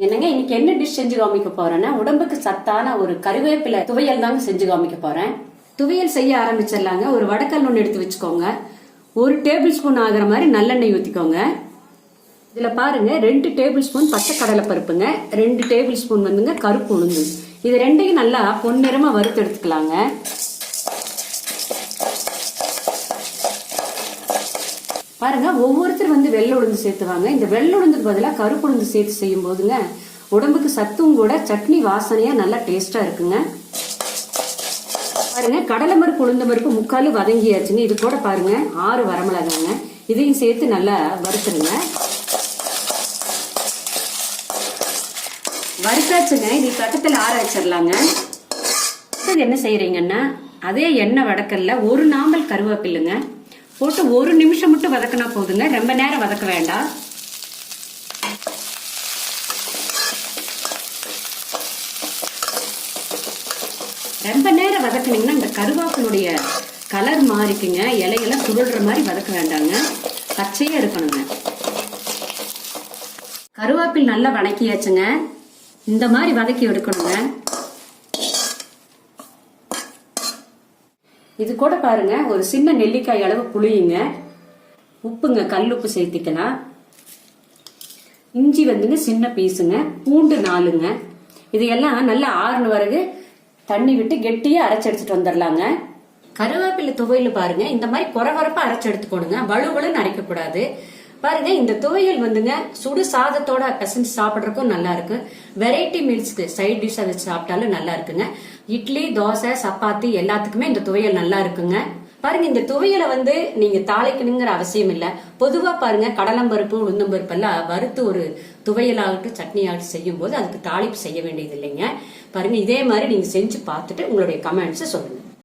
என்னங்க இன்னைக்கு என்ன டிஷ் செஞ்சு காமிக்க போறேன்னா உடம்புக்கு சத்தான ஒரு கருவேப்பிலை துவையல் தாங்க செஞ்சு காமிக்க போறேன். துவையல் செய்ய ஆரம்பிச்சிடலாங்க. ஒரு வடக்கல் ஒன்று எடுத்து வச்சுக்கோங்க. 1 டேபிள் ஸ்பூன் ஆகிற மாதிரி நல்லெண்ணெய் ஊற்றிக்கோங்க. இதுல பாருங்க 2 டேபிள் ஸ்பூன் பச்சை கடலை பருப்புங்க, 2 டேபிள் ஸ்பூன் வந்துங்க கருப்பு உளுந்து. இது ரெண்டையும் நல்லா பொன்னிறமா வறுத்து எடுத்துக்கலாங்க. பாருங்க ஒவ்வொருத்தர் வந்து வெள்ளை உளுந்து சேர்த்துவாங்க. இந்த வெள்ளை உளுந்துக்கு பதிலாக கருப்பு உளுந்து சேர்த்து செய்யும் போதுங்க உடம்புக்கு சத்தும் கூட சட்னி வாசனையா நல்லா டேஸ்டா இருக்குங்க. பாருங்க கடலை பருப்பு உளுந்த பருப்பு முக்காலு வதங்கியாச்சுங்க. இது கூட பாருங்க 6 வரமிளகாங்க, இதையும் சேர்த்து நல்லா வறுத்துருங்க. வறுத்தாச்சுங்க. இது கட்டத்தில் ஆற வச்சிடலாங்க. என்ன செய்யறீங்கன்னா அதே எண்ணெய் வடக்கல்ல 1 நாம்பல் கருவேப்பில்லைங்க போட்டு 1 நிமிஷம் மட்டும் வதக்கினா போதுங்க. ரொம்ப நேரம் வதக்க வேண்டாம். ரொம்ப நேரம் வதக்குனீங்கன்னா இந்த கருவேப்பிலுடைய கலர் மாறிக்குங்க. இலையெல்லாம் சுருள்ற மாதிரி வதக்க வேண்டாங்க, பச்சையா இருக்கணுங்க. கருவேப்பில் நல்லா வதக்கியாச்சுங்க. இந்த மாதிரி வதக்கி எடுக்கணுங்க. இது கூட பாருங்க ஒரு சின்ன நெல்லிக்காய் அளவு புளியுங்க, உப்புங்க, கல்லுப்பு சேர்த்திக்கலாம். இஞ்சி வந்துங்க சின்ன பீஸுங்க, பூண்டு 4ங்க. இதையெல்லாம் நல்லா ஆறுன பிறகு தண்ணி விட்டு கெட்டியா அரைச்சு எடுத்துட்டு வந்துடலாங்க. கருவேப்பிலை துவையல் பாருங்க இந்த மாதிரி குறவரப்பா அரைச்சு எடுத்துக்கணுங்க, வலுவலுன்னு அரைக்க கூடாது. பாருங்க இந்த துவையல் வந்துங்க சுடு சாதத்தோட பிசைஞ்சு சாப்பிட்றதுக்கும் நல்லா இருக்கு. வெரைட்டி மீல்ஸ்க்கு சைட் டிஷ் அதை சாப்பிட்டாலும் நல்லா இருக்குங்க. இட்லி, தோசை, சப்பாத்தி எல்லாத்துக்குமே இந்த துவையல் நல்லா இருக்குங்க. பாருங்க இந்த துவையலை வந்து நீங்க தாளிக்கணுங்கிற அவசியம் இல்ல. பொதுவா பாருங்க கடலம்பருப்பு, உளுந்தம்பருப்பு எல்லாம் வறுத்து ஒரு துவையலாகட்டும் சட்னி ஆகட்டும் செய்யும் போது அதுக்கு தாளிப்பு செய்ய வேண்டியது இல்லைங்க. பாருங்க இதே மாதிரி நீங்க செஞ்சு பார்த்துட்டு உங்களுடைய கமெண்ட்ஸ் சொல்லுங்க.